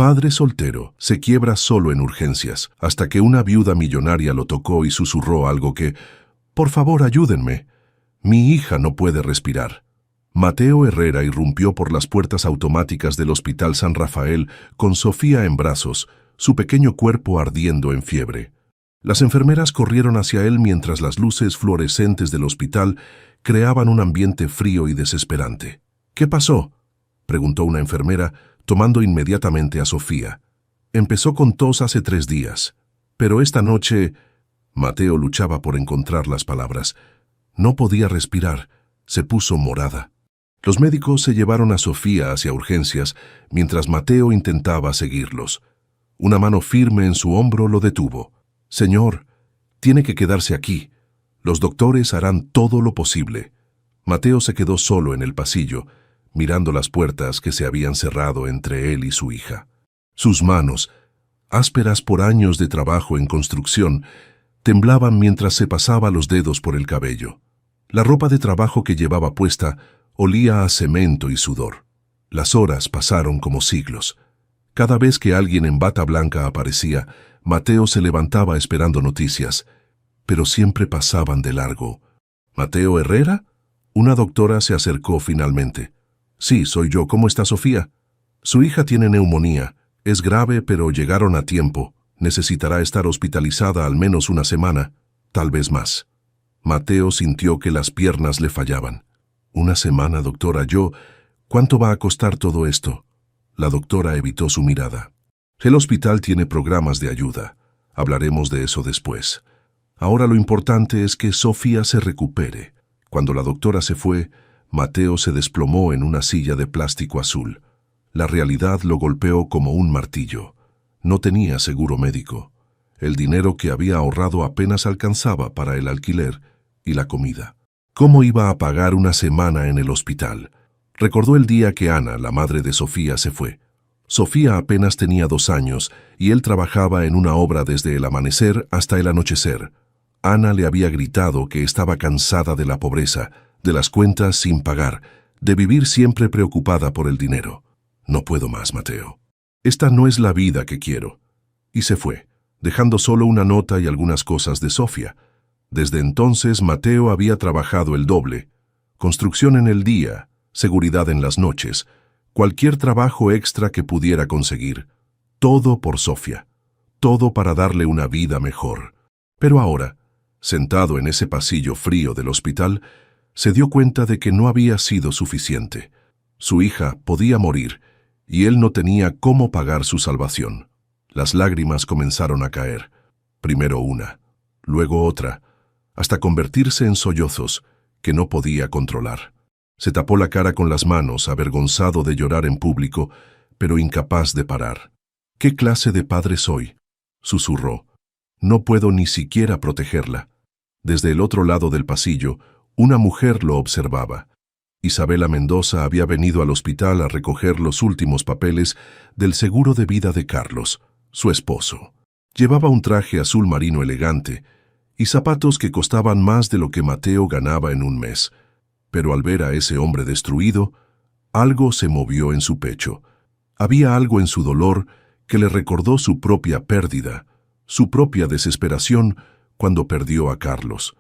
Padre soltero, se quiebra solo en urgencias, hasta que una viuda millonaria lo tocó y susurró algo que: «Por favor, ayúdenme. Mi hija no puede respirar». Mateo Herrera irrumpió por las puertas automáticas del Hospital San Rafael con Sofía en brazos, su pequeño cuerpo ardiendo en fiebre. Las enfermeras corrieron hacia él mientras las luces fluorescentes del hospital creaban un ambiente frío y desesperante. «¿Qué pasó?», preguntó una enfermera, tomando inmediatamente a Sofía. «Empezó con tos hace 3 días, pero esta noche…» Mateo luchaba por encontrar las palabras. No podía respirar, se puso morada. Los médicos se llevaron a Sofía hacia urgencias mientras Mateo intentaba seguirlos. Una mano firme en su hombro lo detuvo. «Señor, tiene que quedarse aquí. Los doctores harán todo lo posible». Mateo se quedó solo en el pasillo, mirando las puertas que se habían cerrado entre él y su hija. Sus manos, ásperas por años de trabajo en construcción, temblaban mientras se pasaba los dedos por el cabello. La ropa de trabajo que llevaba puesta olía a cemento y sudor. Las horas pasaron como siglos. Cada vez que alguien en bata blanca aparecía, Mateo se levantaba esperando noticias, pero siempre pasaban de largo. «¿Mateo Herrera?». Una doctora se acercó finalmente. «Sí, soy yo. ¿Cómo está Sofía?». «Su hija tiene neumonía. Es grave, pero llegaron a tiempo. Necesitará estar hospitalizada al menos una semana, tal vez más». Mateo sintió que las piernas le fallaban. «¿Una semana, doctora? ¿Cuánto va a costar todo esto?». La doctora evitó su mirada. «El hospital tiene programas de ayuda. Hablaremos de eso después. Ahora lo importante es que Sofía se recupere». Cuando la doctora se fue, Mateo se desplomó en una silla de plástico azul. La realidad lo golpeó como un martillo. No tenía seguro médico. El dinero que había ahorrado apenas alcanzaba para el alquiler y la comida. ¿Cómo iba a pagar una semana en el hospital? Recordó el día que Ana, la madre de Sofía, se fue. Sofía apenas tenía 2 años y él trabajaba en una obra desde el amanecer hasta el anochecer. Ana le había gritado que estaba cansada de la pobreza, de las cuentas sin pagar, de vivir siempre preocupada por el dinero. «No puedo más, Mateo. Esta no es la vida que quiero». Y se fue, dejando solo una nota y algunas cosas de Sofía. Desde entonces Mateo había trabajado el doble. Construcción en el día, seguridad en las noches, cualquier trabajo extra que pudiera conseguir. Todo por Sofía. Todo para darle una vida mejor. Pero ahora, sentado en ese pasillo frío del hospital, se dio cuenta de que no había sido suficiente. Su hija podía morir, y él no tenía cómo pagar su salvación. Las lágrimas comenzaron a caer. Primero una, luego otra, hasta convertirse en sollozos que no podía controlar. Se tapó la cara con las manos, avergonzado de llorar en público, pero incapaz de parar. «¿Qué clase de padre soy?», susurró. «No puedo ni siquiera protegerla». Desde el otro lado del pasillo, una mujer lo observaba. Isabela Mendoza había venido al hospital a recoger los últimos papeles del seguro de vida de Carlos, su esposo. Llevaba un traje azul marino elegante y zapatos que costaban más de lo que Mateo ganaba en un mes. Pero al ver a ese hombre destruido, algo se movió en su pecho. Había algo en su dolor que le recordó su propia pérdida, su propia desesperación cuando perdió a Carlos.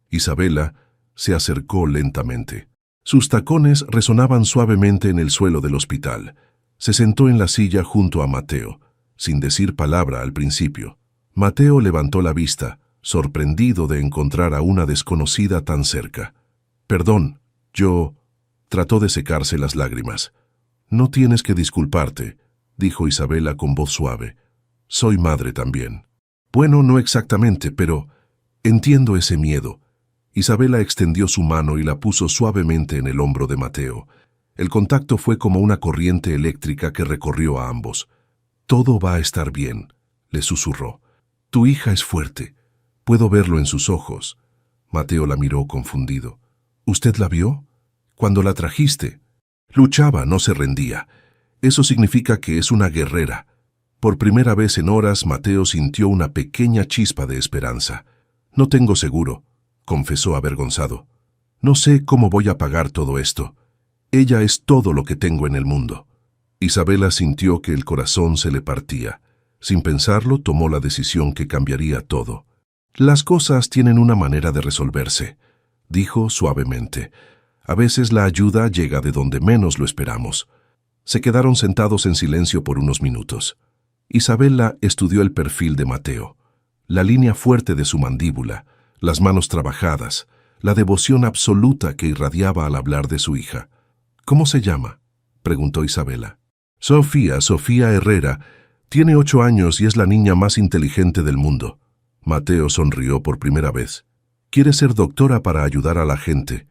Isabela se acercó lentamente. Sus tacones resonaban suavemente en el suelo del hospital. Se sentó en la silla junto a Mateo, sin decir palabra al principio. Mateo levantó la vista, sorprendido de encontrar a una desconocida tan cerca. «Perdón, trató de secarse las lágrimas. «No tienes que disculparte», dijo Isabela con voz suave. «Soy madre también». «Bueno, no exactamente, pero entiendo ese miedo». Isabela extendió su mano y la puso suavemente en el hombro de Mateo. El contacto fue como una corriente eléctrica que recorrió a ambos. «Todo va a estar bien», le susurró. «Tu hija es fuerte. Puedo verlo en sus ojos». Mateo la miró confundido. «¿Usted la vio? Cuando la trajiste». Luchaba, no se rendía. Eso significa que es una guerrera. Por primera vez en horas, Mateo sintió una pequeña chispa de esperanza. «No tengo seguro», confesó avergonzado. «No sé cómo voy a pagar todo esto. Ella es todo lo que tengo en el mundo». Isabela sintió que el corazón se le partía. Sin pensarlo, tomó la decisión que cambiaría todo. «Las cosas tienen una manera de resolverse», dijo suavemente. «A veces la ayuda llega de donde menos lo esperamos». Se quedaron sentados en silencio por unos minutos. Isabela estudió el perfil de Mateo. La línea fuerte de su mandíbula, las manos trabajadas, la devoción absoluta que irradiaba al hablar de su hija. «¿Cómo se llama?», preguntó Isabela. «Sofía Herrera. Tiene 8 años y es la niña más inteligente del mundo». Mateo sonrió por primera vez. «Quiere ser doctora para ayudar a la gente.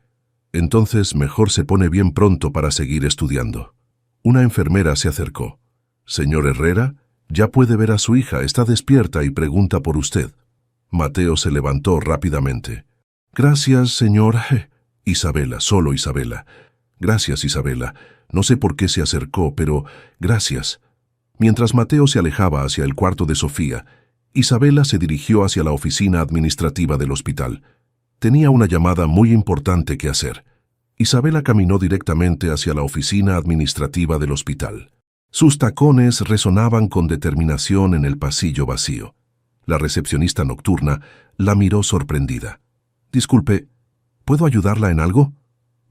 Entonces mejor se pone bien pronto para seguir estudiando». Una enfermera se acercó. «Señor Herrera, ya puede ver a su hija, está despierta y pregunta por usted». Mateo se levantó rápidamente. «Gracias, señor...» Isabela, solo Isabela. «Gracias, Isabela. No sé por qué se acercó, pero gracias». Mientras Mateo se alejaba hacia el cuarto de Sofía, Isabela se dirigió hacia la oficina administrativa del hospital. Tenía una llamada muy importante que hacer. Isabela caminó directamente hacia la oficina administrativa del hospital. Sus tacones resonaban con determinación en el pasillo vacío. La recepcionista nocturna la miró sorprendida. «Disculpe, ¿puedo ayudarla en algo?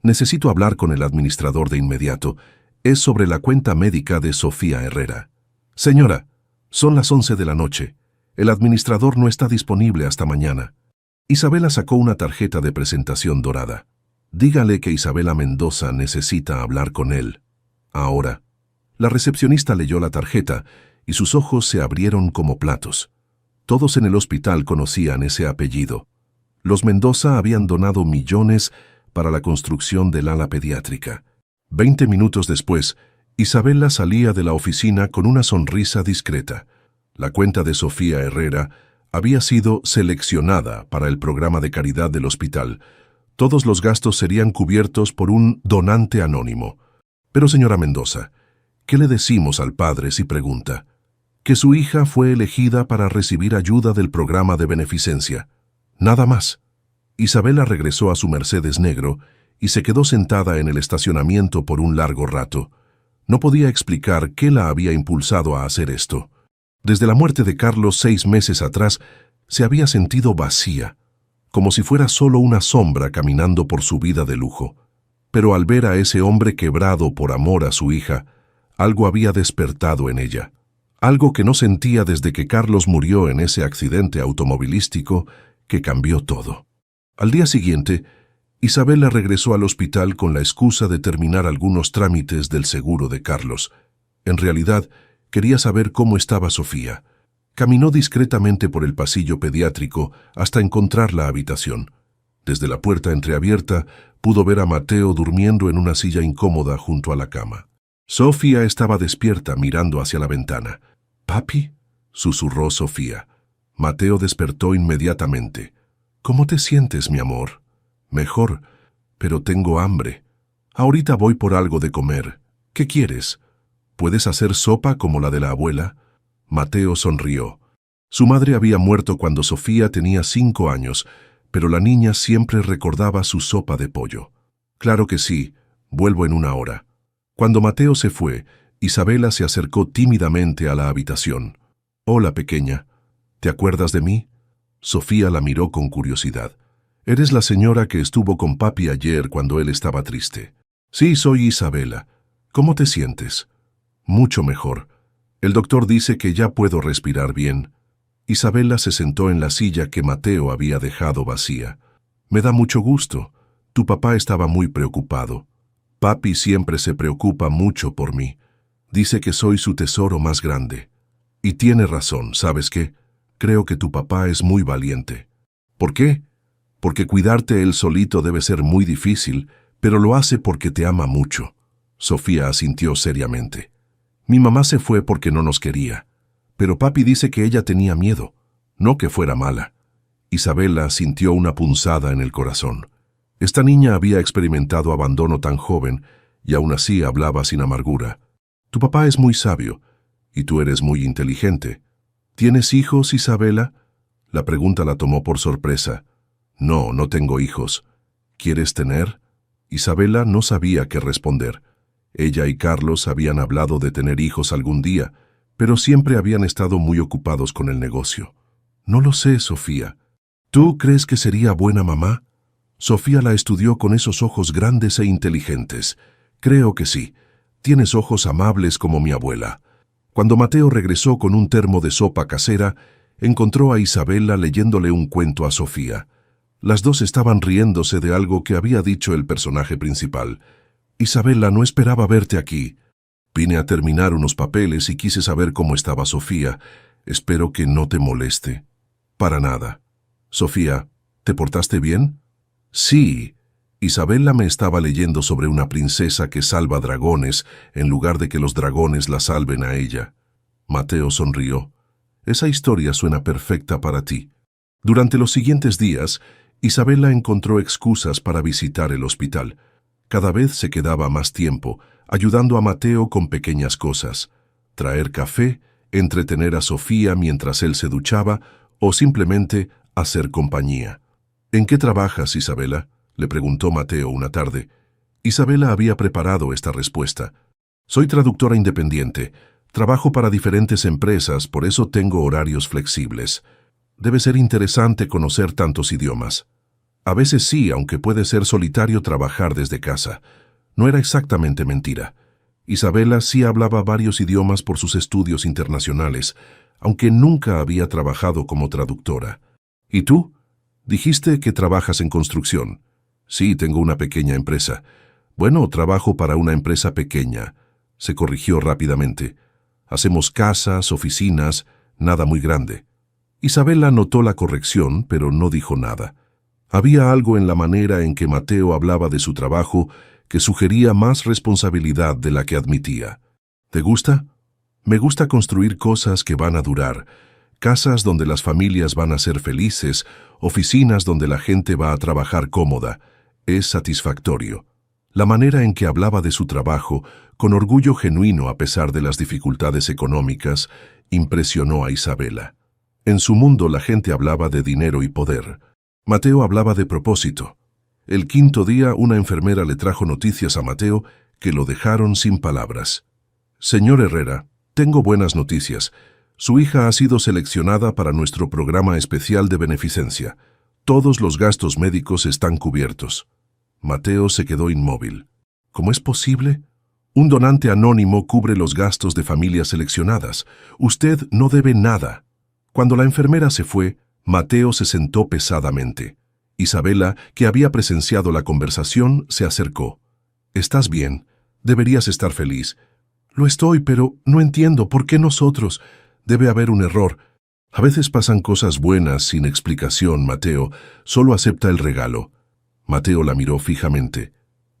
Necesito hablar con el administrador de inmediato. Es sobre la cuenta médica de Sofía Herrera». «Señora, son las 11 de la noche. El administrador no está disponible hasta mañana». Isabela sacó una tarjeta de presentación dorada. «Dígale que Isabela Mendoza necesita hablar con él. Ahora». La recepcionista leyó la tarjeta y sus ojos se abrieron como platos. Todos en el hospital conocían ese apellido. Los Mendoza habían donado millones para la construcción del ala pediátrica. 20 minutos después, Isabela salía de la oficina con una sonrisa discreta. La cuenta de Sofía Herrera había sido seleccionada para el programa de caridad del hospital. Todos los gastos serían cubiertos por un donante anónimo. «Pero, señora Mendoza, ¿qué le decimos al padre si pregunta?» «Que su hija fue elegida para recibir ayuda del programa de beneficencia. Nada más». Isabela regresó a su Mercedes negro y se quedó sentada en el estacionamiento por un largo rato. No podía explicar qué la había impulsado a hacer esto. Desde la muerte de Carlos 6 meses atrás, se había sentido vacía, como si fuera solo una sombra caminando por su vida de lujo. Pero al ver a ese hombre quebrado por amor a su hija, algo había despertado en ella. Algo que no sentía desde que Carlos murió en ese accidente automovilístico que cambió todo. Al día siguiente, Isabela regresó al hospital con la excusa de terminar algunos trámites del seguro de Carlos. En realidad, quería saber cómo estaba Sofía. Caminó discretamente por el pasillo pediátrico hasta encontrar la habitación. Desde la puerta entreabierta, pudo ver a Mateo durmiendo en una silla incómoda junto a la cama. Sofía estaba despierta mirando hacia la ventana. «¿Papi?», susurró Sofía. Mateo despertó inmediatamente. «¿Cómo te sientes, mi amor?» «Mejor, pero tengo hambre. Ahorita voy por algo de comer. ¿Qué quieres? ¿Puedes hacer sopa como la de la abuela?» Mateo sonrió. Su madre había muerto cuando Sofía tenía 5 años, pero la niña siempre recordaba su sopa de pollo. «Claro que sí, vuelvo en 1 hora». Cuando Mateo se fue, Isabela se acercó tímidamente a la habitación. «Hola, pequeña. ¿Te acuerdas de mí?» Sofía la miró con curiosidad. «Eres la señora que estuvo con papi ayer cuando él estaba triste». «Sí, soy Isabela. ¿Cómo te sientes?» «Mucho mejor. El doctor dice que ya puedo respirar bien». Isabela se sentó en la silla que Mateo había dejado vacía. «Me da mucho gusto. Tu papá estaba muy preocupado. Papi siempre se preocupa mucho por mí. Dice que soy su tesoro más grande. Y tiene razón, ¿sabes qué? Creo que tu papá es muy valiente». «¿Por qué?» «Porque cuidarte él solito debe ser muy difícil, pero lo hace porque te ama mucho». Sofía asintió seriamente. «Mi mamá se fue porque no nos quería, pero papi dice que ella tenía miedo, no que fuera mala». Isabela sintió una punzada en el corazón. Esta niña había experimentado abandono tan joven y aún así hablaba sin amargura. «Tu papá es muy sabio y tú eres muy inteligente. ¿Tienes hijos, Isabela?» La pregunta la tomó por sorpresa. «No, no tengo hijos». «¿Quieres tener?» Isabela no sabía qué responder. Ella y Carlos habían hablado de tener hijos algún día, pero siempre habían estado muy ocupados con el negocio. No lo sé, Sofía. ¿Tú crees que sería buena mamá? Sofía la estudió con esos ojos grandes e inteligentes. Creo que sí. Tienes ojos amables como mi abuela. Cuando Mateo regresó con un termo de sopa casera, encontró a Isabela leyéndole un cuento a Sofía. Las dos estaban riéndose de algo que había dicho el personaje principal. Isabela, no esperaba verte aquí. Vine a terminar unos papeles y quise saber cómo estaba Sofía. Espero que no te moleste. Para nada. Sofía, ¿te portaste bien? Sí. Isabela me estaba leyendo sobre una princesa que salva dragones en lugar de que los dragones la salven a ella. Mateo sonrió. Esa historia suena perfecta para ti. Durante los siguientes días, Isabela encontró excusas para visitar el hospital. Cada vez se quedaba más tiempo, ayudando a Mateo con pequeñas cosas. Traer café, entretener a Sofía mientras él se duchaba o simplemente hacer compañía. ¿En qué trabajas, Isabela?, le preguntó Mateo una tarde. Isabela había preparado esta respuesta. Soy traductora independiente. Trabajo para diferentes empresas, por eso tengo horarios flexibles. Debe ser interesante conocer tantos idiomas. A veces sí, aunque puede ser solitario trabajar desde casa. No era exactamente mentira. Isabela sí hablaba varios idiomas por sus estudios internacionales, aunque nunca había trabajado como traductora. ¿Y tú? Dijiste que trabajas en construcción. Sí, tengo una pequeña empresa. Bueno, trabajo para una empresa pequeña. Se corrigió rápidamente. Hacemos casas, oficinas, nada muy grande. Isabela notó la corrección, pero no dijo nada. Había algo en la manera en que Mateo hablaba de su trabajo que sugería más responsabilidad de la que admitía. ¿Te gusta? Me gusta construir cosas que van a durar. Casas donde las familias van a ser felices, oficinas donde la gente va a trabajar cómoda. Es satisfactorio. La manera en que hablaba de su trabajo, con orgullo genuino a pesar de las dificultades económicas, impresionó a Isabela. En su mundo la gente hablaba de dinero y poder. Mateo hablaba de propósito. El quinto día una enfermera le trajo noticias a Mateo que lo dejaron sin palabras. Señor Herrera, tengo buenas noticias. Su hija ha sido seleccionada para nuestro programa especial de beneficencia. Todos los gastos médicos están cubiertos. Mateo se quedó inmóvil. ¿Cómo es posible? Un donante anónimo cubre los gastos de familias seleccionadas. Usted no debe nada. Cuando la enfermera se fue, Mateo se sentó pesadamente. Isabela, que había presenciado la conversación, se acercó. «¿Estás bien? Deberías estar feliz». «Lo estoy, pero no entiendo. ¿Por qué nosotros? Debe haber un error». «A veces pasan cosas buenas sin explicación, Mateo. Solo acepta el regalo». Mateo la miró fijamente.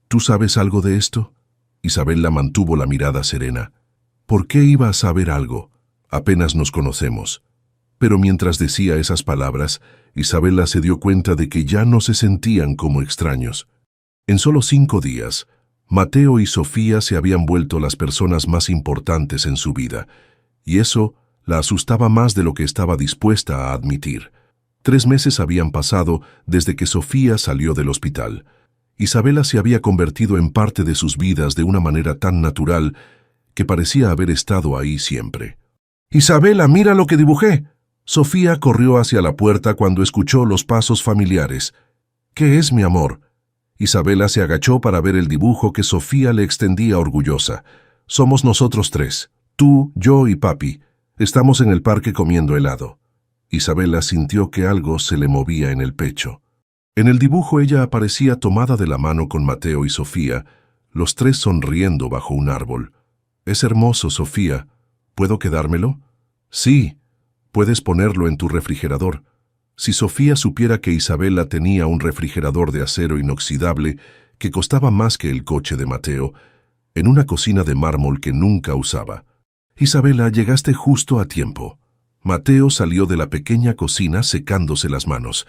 «¿Tú sabes algo de esto?» Isabela mantuvo la mirada serena. «¿Por qué iba a saber algo? Apenas nos conocemos». Pero mientras decía esas palabras, Isabela se dio cuenta de que ya no se sentían como extraños. En solo 5 días, Mateo y Sofía se habían vuelto las personas más importantes en su vida, y eso la asustaba más de lo que estaba dispuesta a admitir. 3 meses habían pasado desde que Sofía salió del hospital. Isabela se había convertido en parte de sus vidas de una manera tan natural que parecía haber estado ahí siempre. «Isabela, mira lo que dibujé». Sofía corrió hacia la puerta cuando escuchó los pasos familiares. «¿Qué es, mi amor?» Isabela se agachó para ver el dibujo que Sofía le extendía orgullosa. «Somos nosotros 3, tú, yo y papi. Estamos en el parque comiendo helado». Isabela sintió que algo se le movía en el pecho. En el dibujo ella aparecía tomada de la mano con Mateo y Sofía, los 3 sonriendo bajo un árbol. «Es hermoso, Sofía. ¿Puedo quedármelo?» «Sí. Puedes ponerlo en tu refrigerador». Si Sofía supiera que Isabela tenía un refrigerador de acero inoxidable que costaba más que el coche de Mateo, en una cocina de mármol que nunca usaba. «Isabela, llegaste justo a tiempo». Mateo salió de la pequeña cocina secándose las manos.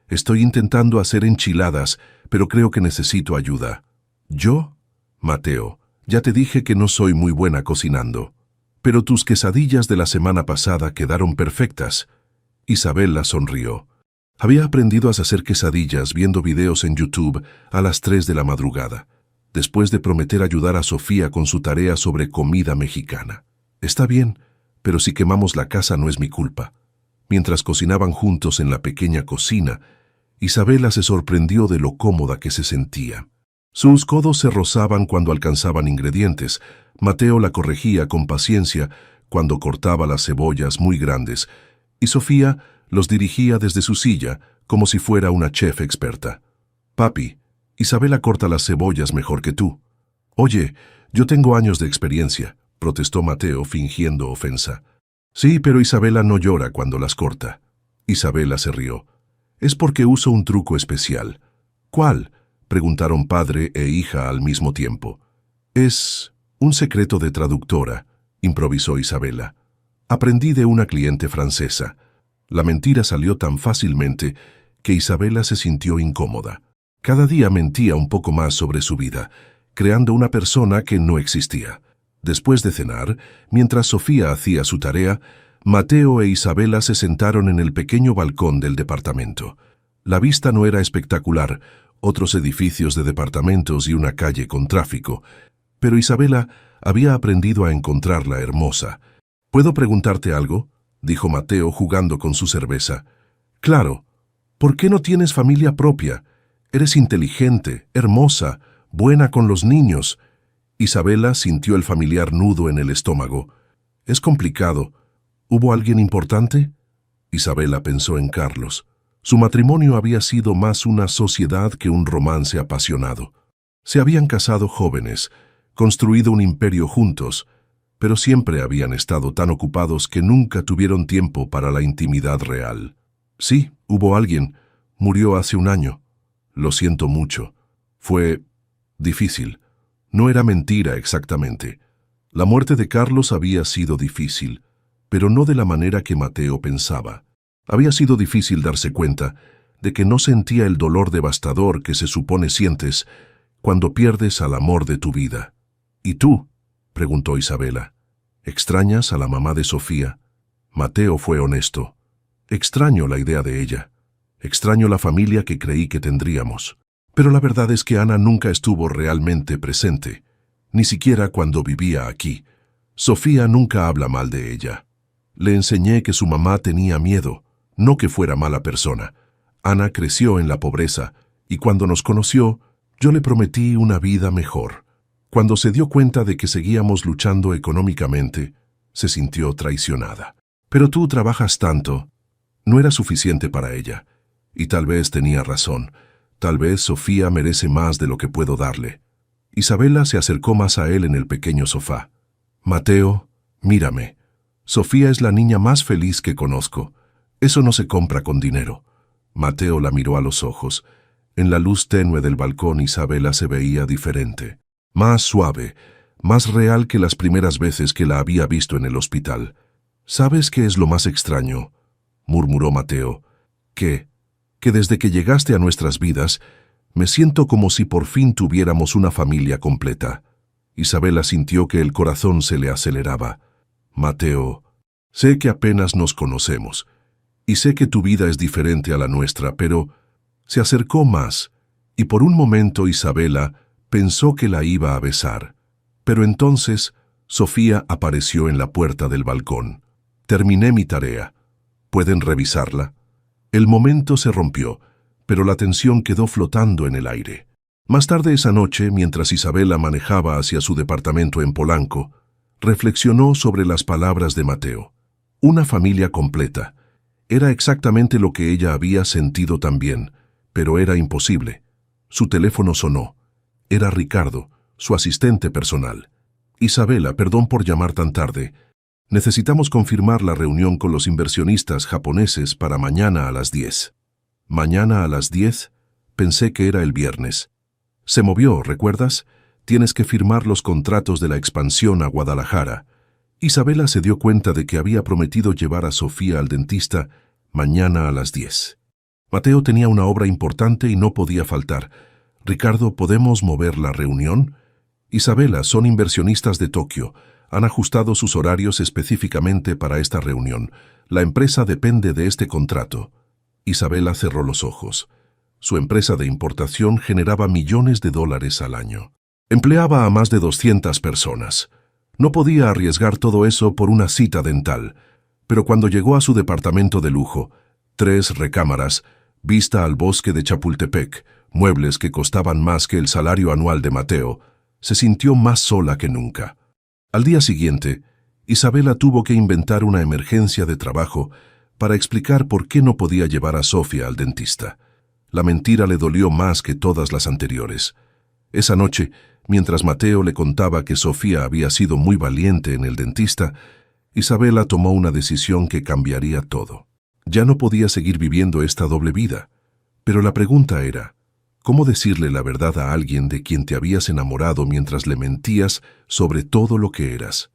«Estoy intentando hacer enchiladas, pero creo que necesito ayuda». «¿Yo?» «Mateo, ya te dije que no soy muy buena cocinando». «Pero tus quesadillas de la semana pasada quedaron perfectas». Isabela sonrió. Había aprendido a hacer quesadillas viendo videos en YouTube a las 3 de la madrugada. después de prometer ayudar a Sofía con su tarea sobre comida mexicana. Está bien, pero si quemamos la casa no es mi culpa. Mientras cocinaban juntos en la pequeña cocina, Isabela se sorprendió de lo cómoda que se sentía. Sus codos se rozaban cuando alcanzaban ingredientes. Mateo la corregía con paciencia cuando cortaba las cebollas muy grandes, y Sofía los dirigía desde su silla como si fuera una chef experta. «Papi, Isabela corta las cebollas mejor que tú». «Oye, yo tengo años de experiencia», protestó Mateo fingiendo ofensa. «Sí, pero Isabela no llora cuando las corta». Isabela se rió. «Es porque uso un truco especial». «¿Cuál?», preguntaron padre e hija al mismo tiempo. «Es un secreto de traductora», improvisó Isabela. «Aprendí de una cliente francesa». La mentira salió tan fácilmente que Isabela se sintió incómoda. Cada día mentía un poco más sobre su vida, creando una persona que no existía. Después de cenar, mientras Sofía hacía su tarea, Mateo e Isabela se sentaron en el pequeño balcón del departamento. La vista no era espectacular, otros edificios de departamentos y una calle con tráfico, pero Isabela había aprendido a encontrarla hermosa. «¿Puedo preguntarte algo?», dijo Mateo jugando con su cerveza. «Claro. ¿Por qué no tienes familia propia? Eres inteligente, hermosa, buena con los niños». Isabela sintió el familiar nudo en el estómago. «Es complicado. ¿Hubo alguien importante?». Isabela pensó en Carlos. Su matrimonio había sido más una sociedad que un romance apasionado. Se habían casado jóvenes, construido un imperio juntos, pero siempre habían estado tan ocupados que nunca tuvieron tiempo para la intimidad real. «Sí, hubo alguien. Murió hace un año. Lo siento mucho. Fue difícil». No era mentira exactamente. La muerte de Carlos había sido difícil, pero no de la manera que Mateo pensaba. Había sido difícil darse cuenta de que no sentía el dolor devastador que se supone sientes cuando pierdes al amor de tu vida. «¿Y tú?», preguntó Isabela. «¿Extrañas a la mamá de Sofía?». Mateo fue honesto. «Extraño la idea de ella. Extraño la familia que creí que tendríamos. Pero la verdad es que Ana nunca estuvo realmente presente, ni siquiera cuando vivía aquí. Sofía nunca habla mal de ella. Le enseñé que su mamá tenía miedo, no que fuera mala persona. Ana creció en la pobreza, y cuando nos conoció, yo le prometí una vida mejor. Cuando se dio cuenta de que seguíamos luchando económicamente, se sintió traicionada. Pero tú trabajas tanto». No era suficiente para ella, y tal vez tenía razón. Tal vez Sofía merece más de lo que puedo darle. Isabela se acercó más a él en el pequeño sofá. «Mateo, mírame. Sofía es la niña más feliz que conozco. Eso no se compra con dinero». Mateo la miró a los ojos. En la luz tenue del balcón Isabela se veía diferente. Más suave, más real que las primeras veces que la había visto en el hospital. «¿Sabes qué es lo más extraño?», murmuró Mateo. «¿Qué?». «Que desde que llegaste a nuestras vidas, me siento como si por fin tuviéramos una familia completa». Isabela sintió que el corazón se le aceleraba. «Mateo, sé que apenas nos conocemos, y sé que tu vida es diferente a la nuestra, pero…». Se acercó más, y por un momento Isabela pensó que la iba a besar. Pero entonces Sofía apareció en la puerta del balcón. «Terminé mi tarea. ¿Pueden revisarla?». El momento se rompió, pero la tensión quedó flotando en el aire. Más tarde esa noche, mientras Isabela manejaba hacia su departamento en Polanco, reflexionó sobre las palabras de Mateo. Una familia completa. Era exactamente lo que ella había sentido también, pero era imposible. Su teléfono sonó. Era Ricardo, su asistente personal. «Isabela, perdón por llamar tan tarde. Necesitamos confirmar la reunión con los inversionistas japoneses para mañana a las 10. «¿Mañana a las 10? Pensé que era el viernes». «Se movió, ¿recuerdas? Tienes que firmar los contratos de la expansión a Guadalajara». Isabela se dio cuenta de que había prometido llevar a Sofía al dentista mañana a las 10. Mateo tenía una obra importante y no podía faltar. «Ricardo, ¿podemos mover la reunión?». «Isabela, son inversionistas de Tokio. Han ajustado sus horarios específicamente para esta reunión. La empresa depende de este contrato». Isabela cerró los ojos. Su empresa de importación generaba millones de dólares al año. Empleaba a más de 200 personas. No podía arriesgar todo eso por una cita dental, pero cuando llegó a su departamento de lujo, 3 recámaras, vista al bosque de Chapultepec, muebles que costaban más que el salario anual de Mateo, se sintió más sola que nunca. Al día siguiente, Isabela tuvo que inventar una emergencia de trabajo para explicar por qué no podía llevar a Sofía al dentista. La mentira le dolió más que todas las anteriores. Esa noche, mientras Mateo le contaba que Sofía había sido muy valiente en el dentista, Isabela tomó una decisión que cambiaría todo. Ya no podía seguir viviendo esta doble vida. Pero la pregunta era, ¿cómo decirle la verdad a alguien de quien te habías enamorado mientras le mentías sobre todo lo que eras?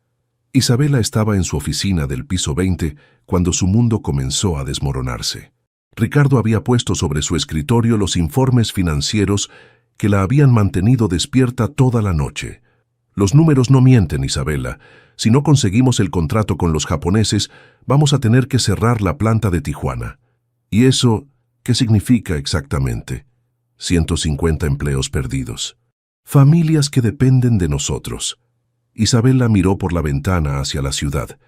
Isabela estaba en su oficina del piso 20 cuando su mundo comenzó a desmoronarse. Ricardo había puesto sobre su escritorio los informes financieros que la habían mantenido despierta toda la noche. Los números no mienten, Isabela. Si no conseguimos el contrato con los japoneses, vamos a tener que cerrar la planta de Tijuana. ¿Y eso qué significa exactamente? 150 empleos perdidos. Familias que dependen de nosotros. Isabela miró por la ventana hacia la ciudad.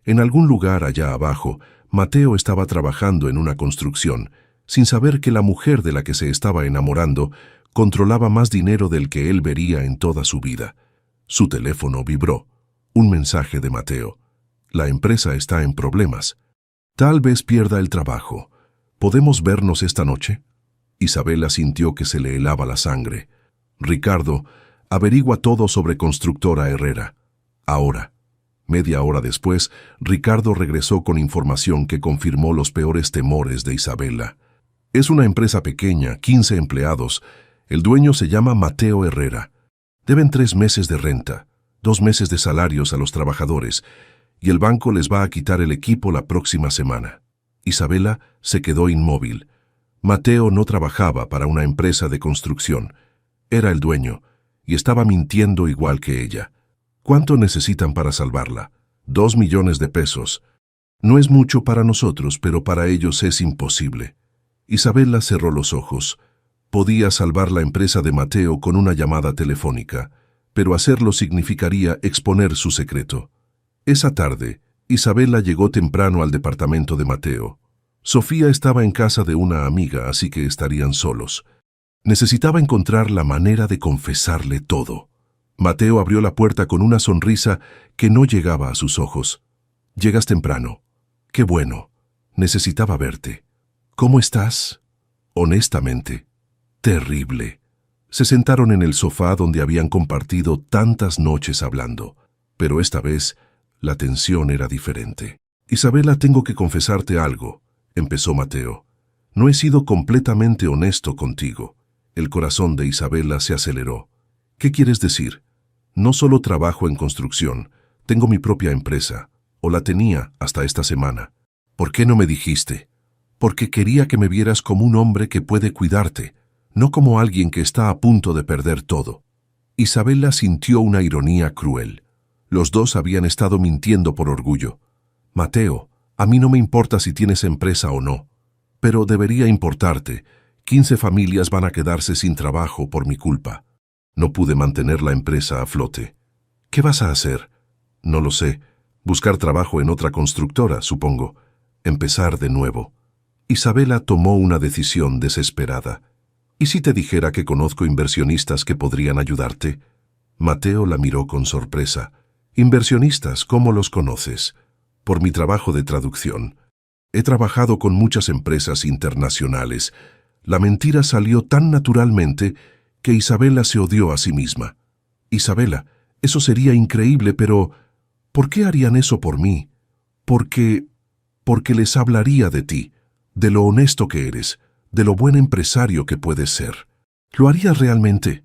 En algún lugar allá abajo, Mateo estaba trabajando en una construcción, sin saber que la mujer de la que se estaba enamorando controlaba más dinero del que él vería en toda su vida. Su teléfono vibró. Un mensaje de Mateo. La empresa está en problemas. Tal vez pierda el trabajo. ¿Podemos vernos esta noche? Isabela sintió que se le helaba la sangre. Ricardo, averigua todo sobre Constructora Herrera. Ahora. Media hora después, Ricardo regresó con información que confirmó los peores temores de Isabela. Es una empresa pequeña, 15 empleados. El dueño se llama Mateo Herrera. Deben 3 meses de renta, 2 meses de salarios a los trabajadores, y el banco les va a quitar el equipo la próxima semana. Isabela se quedó inmóvil. Mateo no trabajaba para una empresa de construcción. Era el dueño, y estaba mintiendo igual que ella. ¿Cuánto necesitan para salvarla? 2 millones de pesos. No es mucho para nosotros, pero para ellos es imposible. Isabela cerró los ojos. Podía salvar la empresa de Mateo con una llamada telefónica, pero hacerlo significaría exponer su secreto. Esa tarde, Isabela llegó temprano al departamento de Mateo. Sofía estaba en casa de una amiga, así que estarían solos. Necesitaba encontrar la manera de confesarle todo. Mateo abrió la puerta con una sonrisa que no llegaba a sus ojos. «Llegas temprano. Qué bueno. Necesitaba verte. ¿Cómo estás?» «Honestamente, terrible». Se sentaron en el sofá donde habían compartido tantas noches hablando, pero esta vez la tensión era diferente. «Isabela, tengo que confesarte algo», empezó Mateo. «No he sido completamente honesto contigo». El corazón de Isabela se aceleró. «¿Qué quieres decir?» «No solo trabajo en construcción, tengo mi propia empresa, o la tenía hasta esta semana». «¿Por qué no me dijiste?» «Porque quería que me vieras como un hombre que puede cuidarte, no como alguien que está a punto de perder todo». Isabela sintió una ironía cruel. Los dos habían estado mintiendo por orgullo. «Mateo, a mí no me importa si tienes empresa o no, pero debería importarte. 15 familias van a quedarse sin trabajo por mi culpa. No pude mantener la empresa a flote». «¿Qué vas a hacer?» «No lo sé. Buscar trabajo en otra constructora, supongo. Empezar de nuevo». Isabela tomó una decisión desesperada. «¿Y si te dijera que conozco inversionistas que podrían ayudarte?» Mateo la miró con sorpresa. «¿Inversionistas? ¿Cómo los conoces?» «Por mi trabajo de traducción. He trabajado con muchas empresas internacionales». La mentira salió tan naturalmente que Isabela se odió a sí misma. «Isabela, eso sería increíble, pero ¿por qué harían eso por mí?» Porque les hablaría de ti, de lo honesto que eres, de lo buen empresario que puedes ser. ¿Lo harías realmente?»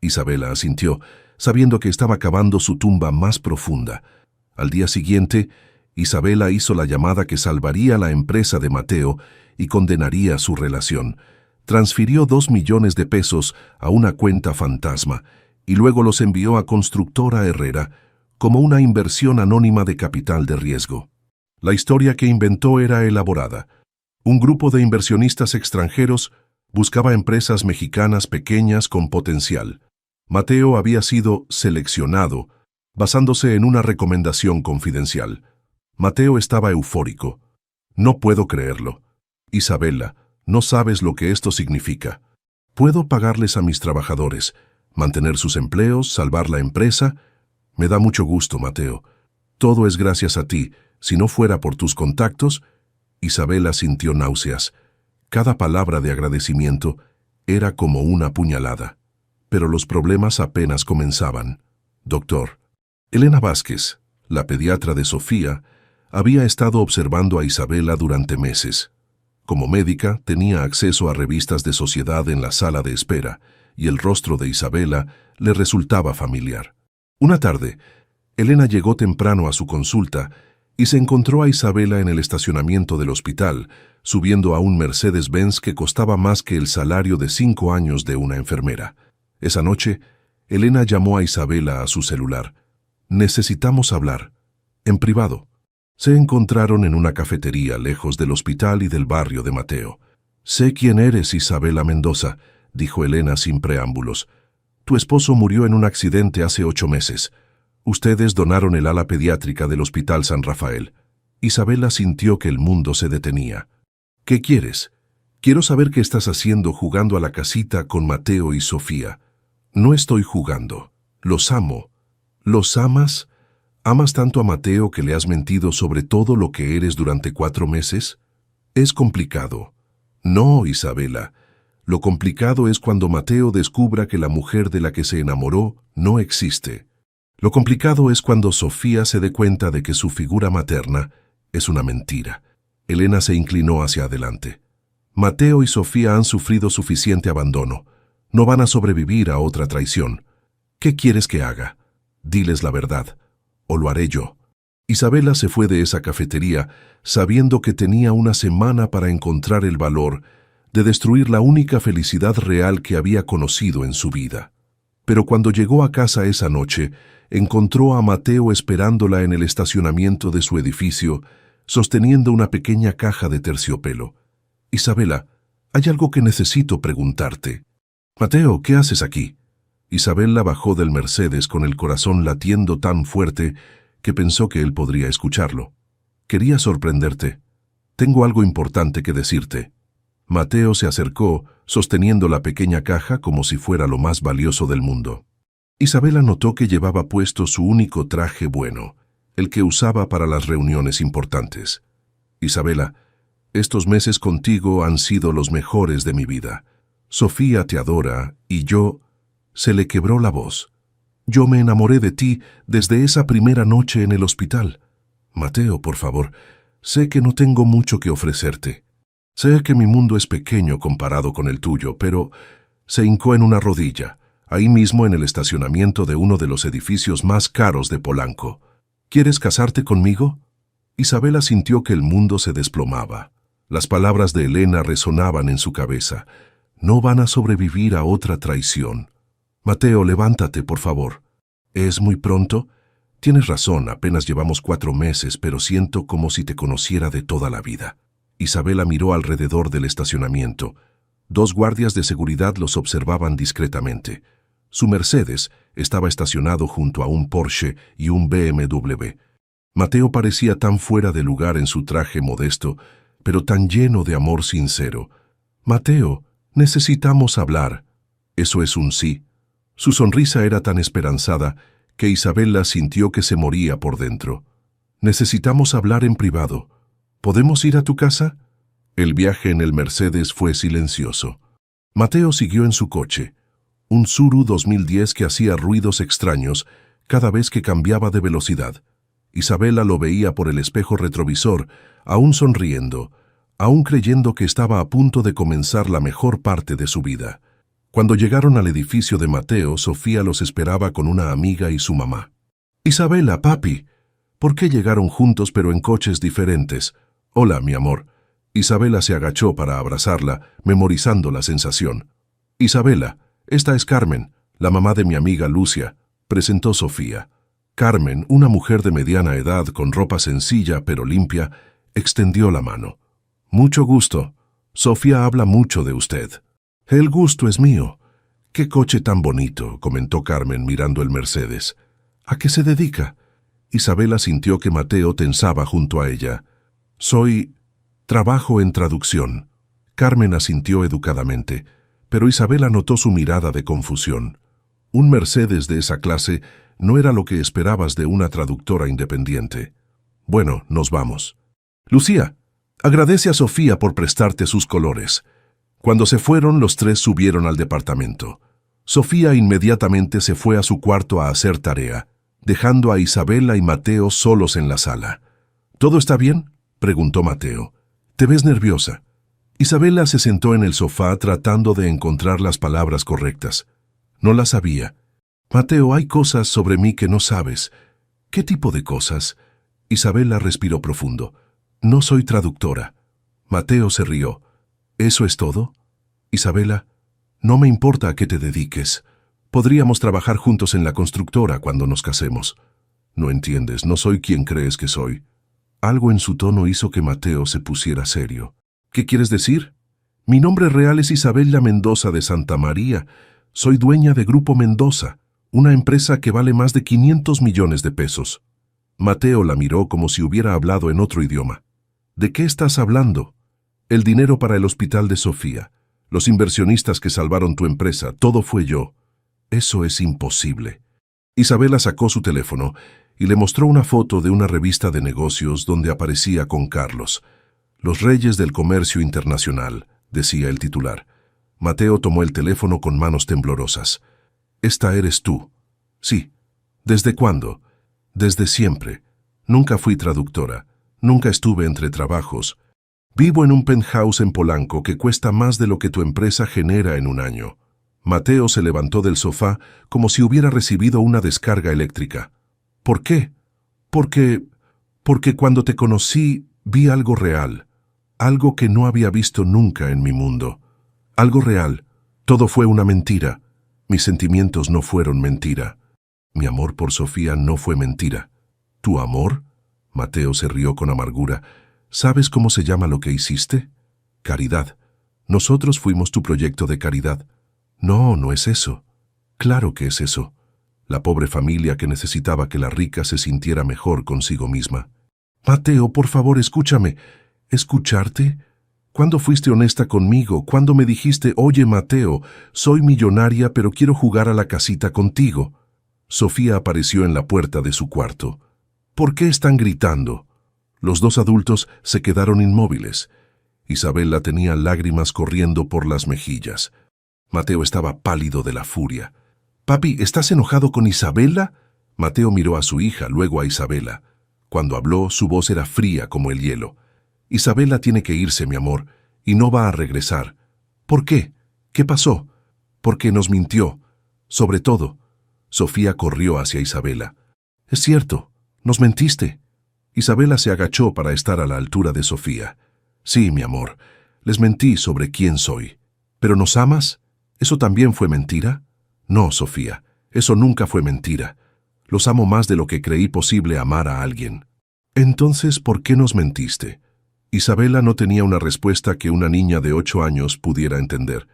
Isabela asintió, sabiendo que estaba cavando su tumba más profunda. Al día siguiente, Isabela hizo la llamada que salvaría la empresa de Mateo y condenaría su relación. Transfirió 2 millones de pesos a una cuenta fantasma y luego los envió a Constructora Herrera como una inversión anónima de capital de riesgo. La historia que inventó era elaborada. Un grupo de inversionistas extranjeros buscaba empresas mexicanas pequeñas con potencial. Mateo había sido seleccionado basándose en una recomendación confidencial. Mateo estaba eufórico. No puedo creerlo. Isabela, no sabes lo que esto significa. Puedo pagarles a mis trabajadores, mantener sus empleos, salvar la empresa. Me da mucho gusto, Mateo. Todo es gracias a ti. Si no fuera por tus contactos... Isabela sintió náuseas. Cada palabra de agradecimiento era como una puñalada. Pero los problemas apenas comenzaban. Doctor. Elena Vázquez, la pediatra de Sofía, había estado observando a Isabela durante meses. Como médica, tenía acceso a revistas de sociedad en la sala de espera, y el rostro de Isabela le resultaba familiar. Una tarde, Elena llegó temprano a su consulta y se encontró a Isabela en el estacionamiento del hospital, subiendo a un Mercedes-Benz que costaba más que el salario de 5 años de una enfermera. Esa noche, Elena llamó a Isabela a su celular. Necesitamos hablar. En privado. Se encontraron en una cafetería lejos del hospital y del barrio de Mateo. Sé quién eres, Isabela Mendoza, dijo Elena sin preámbulos. Tu esposo murió en un accidente hace 8 meses. Ustedes donaron el ala pediátrica del Hospital San Rafael. Isabela sintió que el mundo se detenía. ¿Qué quieres? Quiero saber qué estás haciendo jugando a la casita con Mateo y Sofía. No estoy jugando. Los amo. ¿Los amas? ¿Amas tanto a Mateo que le has mentido sobre todo lo que eres durante 4 meses? Es complicado. No, Isabela. Lo complicado es cuando Mateo descubra que la mujer de la que se enamoró no existe. Lo complicado es cuando Sofía se dé cuenta de que su figura materna es una mentira. Elena se inclinó hacia adelante. Mateo y Sofía han sufrido suficiente abandono. No van a sobrevivir a otra traición. ¿Qué quieres que haga? Diles la verdad. O lo haré yo. Isabela se fue de esa cafetería sabiendo que tenía una semana para encontrar el valor de destruir la única felicidad real que había conocido en su vida. Pero cuando llegó a casa esa noche, encontró a Mateo esperándola en el estacionamiento de su edificio, sosteniendo una pequeña caja de terciopelo. Isabela, hay algo que necesito preguntarte. Mateo, ¿qué haces aquí? Isabela bajó del Mercedes con el corazón latiendo tan fuerte que pensó que él podría escucharlo. Quería sorprenderte. Tengo algo importante que decirte. Mateo se acercó, sosteniendo la pequeña caja como si fuera lo más valioso del mundo. Isabela notó que llevaba puesto su único traje bueno, el que usaba para las reuniones importantes. Isabela, estos meses contigo han sido los mejores de mi vida. Sofía te adora y yo... Se le quebró la voz. Yo me enamoré de ti desde esa primera noche en el hospital. Mateo, por favor, sé que no tengo mucho que ofrecerte. Sé que mi mundo es pequeño comparado con el tuyo, pero... Se hincó en una rodilla, ahí mismo en el estacionamiento de uno de los edificios más caros de Polanco. ¿Quieres casarte conmigo? Isabela sintió que el mundo se desplomaba. Las palabras de Elena resonaban en su cabeza. No van a sobrevivir a otra traición. Mateo, levántate, por favor. ¿Es muy pronto? Tienes razón, apenas llevamos 4 meses, pero siento como si te conociera de toda la vida. Isabela miró alrededor del estacionamiento. 2 guardias de seguridad los observaban discretamente. Su Mercedes estaba estacionado junto a un Porsche y un BMW. Mateo parecía tan fuera de lugar en su traje modesto, pero tan lleno de amor sincero. Mateo, necesitamos hablar. ¿Eso es un sí? Su sonrisa era tan esperanzada que Isabela sintió que se moría por dentro. Necesitamos hablar en privado. ¿Podemos ir a tu casa? El viaje en el Mercedes fue silencioso. Mateo siguió en su coche, un Tsuru 2010 que hacía ruidos extraños cada vez que cambiaba de velocidad. Isabela lo veía por el espejo retrovisor, aún sonriendo, aún creyendo que estaba a punto de comenzar la mejor parte de su vida. Cuando llegaron al edificio de Mateo, Sofía los esperaba con una amiga y su mamá. Isabela, papi, ¿por qué llegaron juntos pero en coches diferentes? Hola, mi amor. Isabela se agachó para abrazarla, memorizando la sensación. Isabela, esta es Carmen, la mamá de mi amiga Lucia, presentó Sofía. Carmen, una mujer de mediana edad con ropa sencilla pero limpia, extendió la mano. Mucho gusto. Sofía habla mucho de usted. El gusto es mío. «Qué coche tan bonito», comentó Carmen mirando el Mercedes. «¿A qué se dedica?» Isabela sintió que Mateo tensaba junto a ella. Trabajo en traducción». Carmen asintió educadamente, pero Isabela notó su mirada de confusión. Un Mercedes de esa clase no era lo que esperabas de una traductora independiente. «Bueno, nos vamos». «Lucía, agradece a Sofía por prestarte sus colores». Cuando se fueron, los tres subieron al departamento. Sofía inmediatamente se fue a su cuarto a hacer tarea, dejando a Isabela y Mateo solos en la sala. «¿Todo está bien?», preguntó Mateo. «Te ves nerviosa». Isabela se sentó en el sofá tratando de encontrar las palabras correctas. No las sabía. «Mateo, hay cosas sobre mí que no sabes». «¿Qué tipo de cosas?». Isabela respiró profundo. «No soy traductora». Mateo se rió. «¿Eso es todo?». «Isabela, no me importa a qué te dediques. Podríamos trabajar juntos en la constructora cuando nos casemos». «No entiendes, no soy quien crees que soy». Algo en su tono hizo que Mateo se pusiera serio. «¿Qué quieres decir?». «Mi nombre real es Isabela Mendoza de Santa María. Soy dueña de Grupo Mendoza, una empresa que vale más de 500 millones de pesos». Mateo la miró como si hubiera hablado en otro idioma. «¿De qué estás hablando?». «El dinero para el hospital de Sofía, los inversionistas que salvaron tu empresa, todo fue yo». «Eso es imposible». Isabela sacó su teléfono y le mostró una foto de una revista de negocios donde aparecía con Carlos. «Los reyes del comercio internacional», decía el titular. Mateo tomó el teléfono con manos temblorosas. «¿Esta eres tú?». «Sí». «¿Desde cuándo?». «Desde siempre. Nunca fui traductora. Nunca estuve entre trabajos. Vivo en un penthouse en Polanco que cuesta más de lo que tu empresa genera en un año». Mateo se levantó del sofá como si hubiera recibido una descarga eléctrica. «¿Por qué?». Porque cuando te conocí vi algo real, algo que no había visto nunca en mi mundo. Algo real. Todo fue una mentira. Mis sentimientos no fueron mentira. Mi amor por Sofía no fue mentira». «¿Tu amor?». Mateo se rió con amargura. «¿Sabes cómo se llama lo que hiciste?». «Caridad. Nosotros fuimos tu proyecto de caridad». «No, no es eso». «Claro que es eso. La pobre familia que necesitaba que la rica se sintiera mejor consigo misma». «Mateo, por favor, escúchame». «¿Escucharte?». «¿Cuándo fuiste honesta conmigo? ¿Cuándo me dijiste, oye, Mateo, soy millonaria, pero quiero jugar a la casita contigo?». Sofía apareció en la puerta de su cuarto. «¿Por qué están gritando?». Los dos adultos se quedaron inmóviles. Isabela tenía lágrimas corriendo por las mejillas. Mateo estaba pálido de la furia. «Papi, ¿estás enojado con Isabela?». Mateo miró a su hija, luego a Isabela. Cuando habló, su voz era fría como el hielo. «Isabela tiene que irse, mi amor, y no va a regresar». «¿Por qué? ¿Qué pasó?». «Porque nos mintió. Sobre todo». Sofía corrió hacia Isabela. «Es cierto, nos mentiste». Isabela se agachó para estar a la altura de Sofía. «Sí, mi amor, les mentí sobre quién soy». «¿Pero nos amas? ¿Eso también fue mentira?». «No, Sofía, eso nunca fue mentira. Los amo más de lo que creí posible amar a alguien». «Entonces, ¿por qué nos mentiste?». Isabela no tenía una respuesta que una niña de 8 años pudiera entender.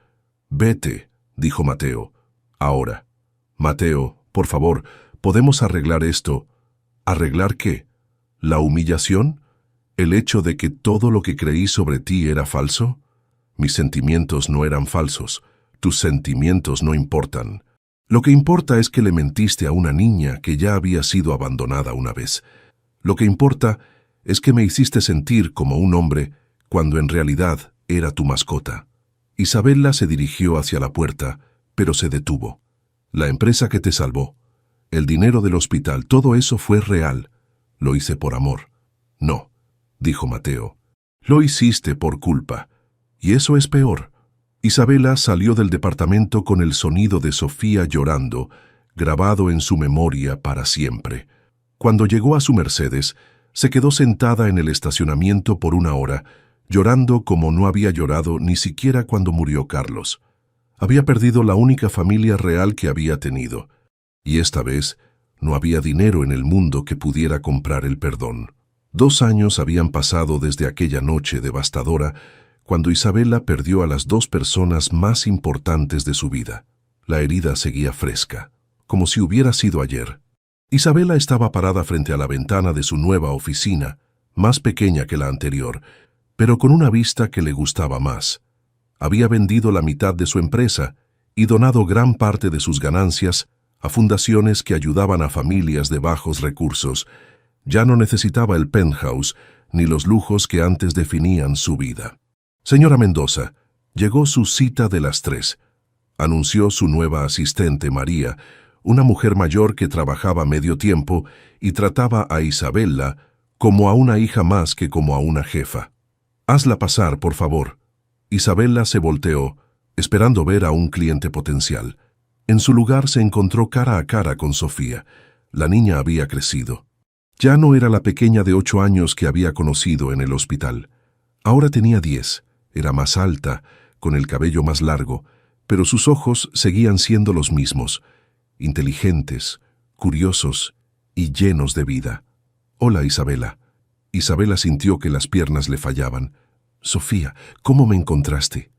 «Vete», dijo Mateo. «Ahora». «Mateo, por favor, ¿podemos arreglar esto?». «¿Arreglar qué?». «¿La humillación? ¿El hecho de que todo lo que creí sobre ti era falso?». «Mis sentimientos no eran falsos. Tus sentimientos no importan. Lo que importa es que le mentiste a una niña que ya había sido abandonada una vez. Lo que importa es que me hiciste sentir como un hombre cuando en realidad era tu mascota». Isabela se dirigió hacia la puerta, pero se detuvo. «La empresa que te salvó, el dinero del hospital, todo eso fue real. Lo hice por amor». «No», dijo Mateo. «Lo hiciste por culpa. Y eso es peor». Isabela salió del departamento con el sonido de Sofía llorando, grabado en su memoria para siempre. Cuando llegó a su Mercedes, se quedó sentada en el estacionamiento por 1 hora, llorando como no había llorado ni siquiera cuando murió Carlos. Había perdido la única familia real que había tenido, y esta vez no había dinero en el mundo que pudiera comprar el perdón. 2 años habían pasado desde aquella noche devastadora, cuando Isabela perdió a las 2 personas más importantes de su vida. La herida seguía fresca, como si hubiera sido ayer. Isabela estaba parada frente a la ventana de su nueva oficina, más pequeña que la anterior, pero con una vista que le gustaba más. Había vendido la mitad de su empresa y donado gran parte de sus ganancias a fundaciones que ayudaban a familias de bajos recursos. Ya no necesitaba el penthouse ni los lujos que antes definían su vida. Señora Mendoza, llegó su cita de las 3. Anunció su nueva asistente, María, una mujer mayor que trabajaba medio tiempo y trataba a Isabela como a una hija más que como a una jefa. «Hazla pasar, por favor». Isabela se volteó, esperando ver a un cliente potencial. En su lugar se encontró cara a cara con Sofía. La niña había crecido. Ya no era la pequeña de 8 años que había conocido en el hospital. Ahora tenía 10. Era más alta, con el cabello más largo, pero sus ojos seguían siendo los mismos, inteligentes, curiosos y llenos de vida. «Hola, Isabela». Isabela sintió que las piernas le fallaban. «Sofía, ¿cómo me encontraste?»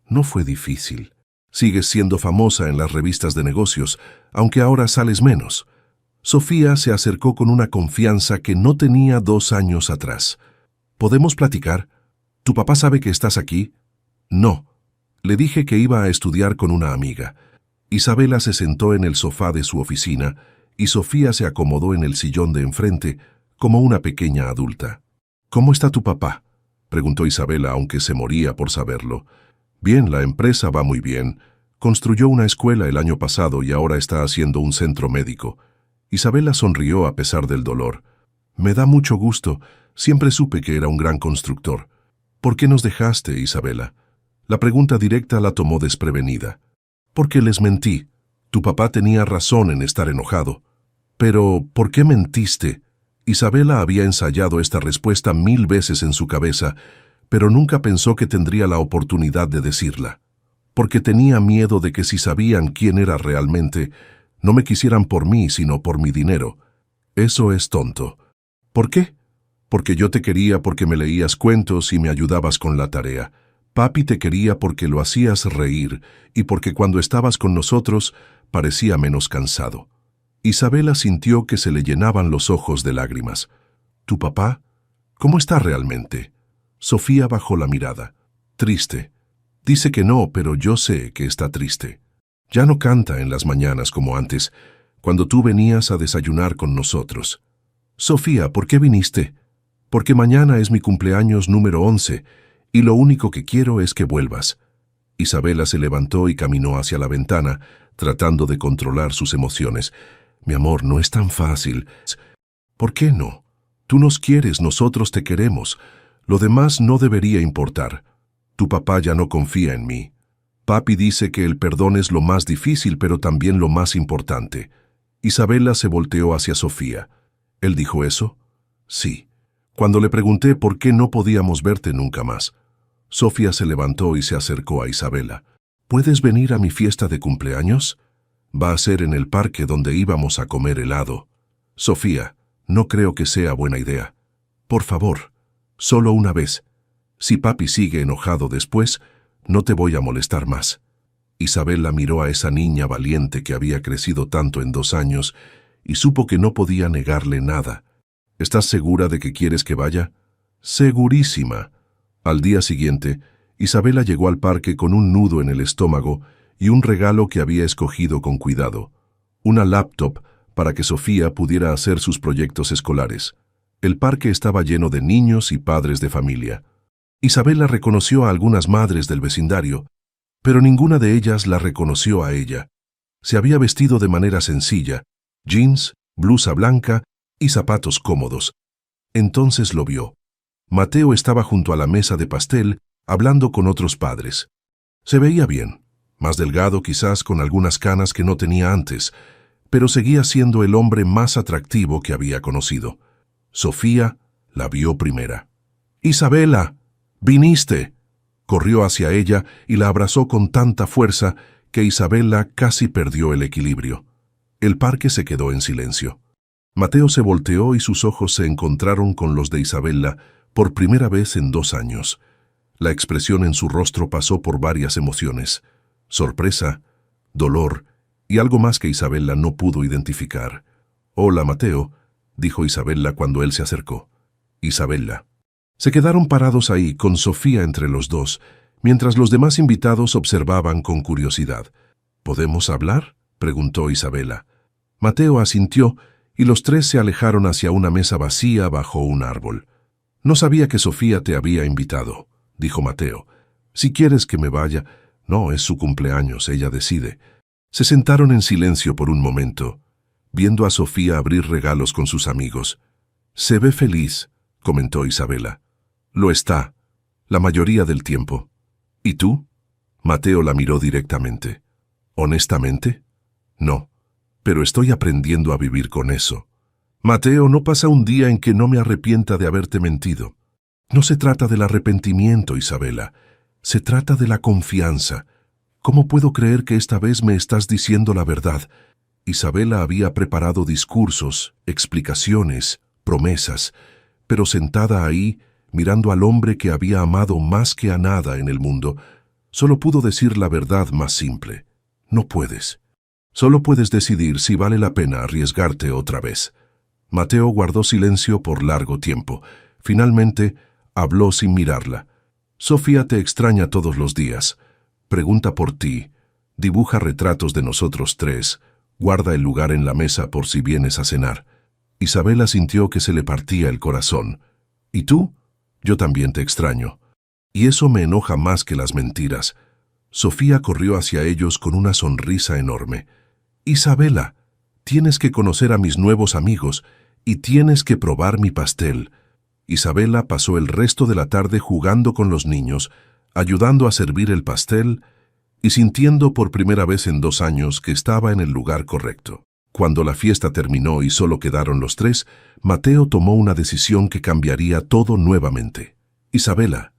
«No fue difícil. Sigues siendo famosa en las revistas de negocios, aunque ahora sales menos». Sofía se acercó con una confianza que no tenía 2 años atrás. «¿Podemos platicar? ¿Tu papá sabe que estás aquí?» «No». Le dije que iba a estudiar con una amiga. Isabela se sentó en el sofá de su oficina y Sofía se acomodó en el sillón de enfrente como una pequeña adulta. «¿Cómo está tu papá?», preguntó Isabela, aunque se moría por saberlo. «Bien, la empresa va muy bien. Construyó una escuela el año pasado y ahora está haciendo un centro médico». Isabela sonrió a pesar del dolor. «Me da mucho gusto. Siempre supe que era un gran constructor». «¿Por qué nos dejaste, Isabela?». La pregunta directa la tomó desprevenida. «Porque les mentí. Tu papá tenía razón en estar enojado». «Pero, ¿por qué mentiste?». Isabela había ensayado esta respuesta 1000 veces en su cabeza, pero nunca pensó que tendría la oportunidad de decirla. «Porque tenía miedo de que si sabían quién era realmente, no me quisieran por mí, sino por mi dinero». «Eso es tonto». «¿Por qué?». «Porque yo te quería porque me leías cuentos y me ayudabas con la tarea. Papi te quería porque lo hacías reír y porque cuando estabas con nosotros parecía menos cansado». Isabela sintió que se le llenaban los ojos de lágrimas. «¿Tu papá? ¿Cómo está realmente?». Sofía bajó la mirada. «Triste. Dice que no, pero yo sé que está triste. Ya no canta en las mañanas como antes, cuando tú venías a desayunar con nosotros». «Sofía, ¿por qué viniste?». «Porque mañana es mi cumpleaños número 11 y lo único que quiero es que vuelvas». Isabela se levantó y caminó hacia la ventana, tratando de controlar sus emociones. «Mi amor, no es tan fácil». «¿Por qué no? Tú nos quieres, nosotros te queremos. Lo demás no debería importar. Tu papá ya no confía en mí. Papi dice que el perdón es lo más difícil, pero también lo más importante». Isabela se volteó hacia Sofía. «¿Él dijo eso?». «Sí. Cuando le pregunté por qué no podíamos verte nunca más». Sofía se levantó y se acercó a Isabela. «¿Puedes venir a mi fiesta de cumpleaños? Va a ser en el parque donde íbamos a comer helado». «Sofía, no creo que sea buena idea. Por favor, solo una vez. Si papi sigue enojado después, no te voy a molestar más». Isabela miró a esa niña valiente que había crecido tanto en 2 años y supo que no podía negarle nada. «¿Estás segura de que quieres que vaya?». «Segurísima». Al día siguiente, Isabela llegó al parque con un nudo en el estómago y un regalo que había escogido con cuidado. Una laptop para que Sofía pudiera hacer sus proyectos escolares. El parque estaba lleno de niños y padres de familia. Isabela reconoció a algunas madres del vecindario, pero ninguna de ellas la reconoció a ella. Se había vestido de manera sencilla, jeans, blusa blanca y zapatos cómodos. Entonces lo vio. Mateo estaba junto a la mesa de pastel, hablando con otros padres. Se veía bien, más delgado quizás con algunas canas que no tenía antes, pero seguía siendo el hombre más atractivo que había conocido. Sofía la vio primera. «Isabela, viniste». Corrió hacia ella y la abrazó con tanta fuerza que Isabela casi perdió el equilibrio. El parque se quedó en silencio. Mateo se volteó y sus ojos se encontraron con los de Isabela por primera vez en 2 años. La expresión en su rostro pasó por varias emociones: sorpresa, dolor y algo más que Isabela no pudo identificar. «Hola, Mateo», dijo Isabela cuando él se acercó. «Isabela». Se quedaron parados ahí, con Sofía entre los dos, mientras los demás invitados observaban con curiosidad. «¿Podemos hablar?», preguntó Isabela. Mateo asintió y los tres se alejaron hacia una mesa vacía bajo un árbol. «No sabía que Sofía te había invitado», dijo Mateo. «Si quieres que me vaya». «No, es su cumpleaños, ella decide». Se sentaron en silencio por un momento, viendo a Sofía abrir regalos con sus amigos. «Se ve feliz», comentó Isabela. «Lo está, la mayoría del tiempo». «¿Y tú?», Mateo la miró directamente. «¿Honestamente? No, pero estoy aprendiendo a vivir con eso». «Mateo, no pasa un día en que no me arrepienta de haberte mentido». «No se trata del arrepentimiento, Isabela. Se trata de la confianza. ¿Cómo puedo creer que esta vez me estás diciendo la verdad?». Isabela había preparado discursos, explicaciones, promesas, pero sentada ahí, mirando al hombre que había amado más que a nada en el mundo, solo pudo decir la verdad más simple. «No puedes. Solo puedes decidir si vale la pena arriesgarte otra vez». Mateo guardó silencio por largo tiempo. Finalmente, habló sin mirarla. «Sofía te extraña todos los días. Pregunta por ti. Dibuja retratos de nosotros tres. Guarda el lugar en la mesa por si vienes a cenar». Isabela sintió que se le partía el corazón. «¿Y tú? Yo también te extraño. Y eso me enoja más que las mentiras». Sofía corrió hacia ellos con una sonrisa enorme. «Isabela, tienes que conocer a mis nuevos amigos y tienes que probar mi pastel». Isabela pasó el resto de la tarde jugando con los niños, ayudando a servir el pastel y sintiendo por primera vez en 2 años que estaba en el lugar correcto. Cuando la fiesta terminó y solo quedaron los tres, Mateo tomó una decisión que cambiaría todo nuevamente. «Isabela,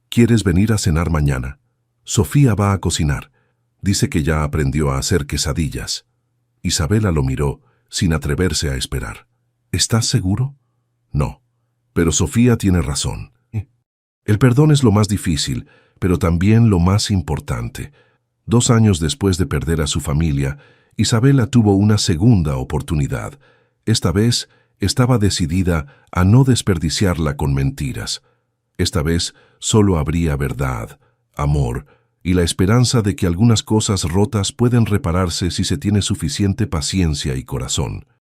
¿quieres venir a cenar mañana? Sofía va a cocinar. Dice que ya aprendió a hacer quesadillas». Isabela lo miró, sin atreverse a esperar. «¿Estás seguro?». «No, pero Sofía tiene razón. El perdón es lo más difícil, pero también lo más importante». 2 años después de perder a su familia, Isabela tuvo una segunda oportunidad. Esta vez estaba decidida a no desperdiciarla con mentiras. Esta vez solo habría verdad, amor y la esperanza de que algunas cosas rotas pueden repararse si se tiene suficiente paciencia y corazón.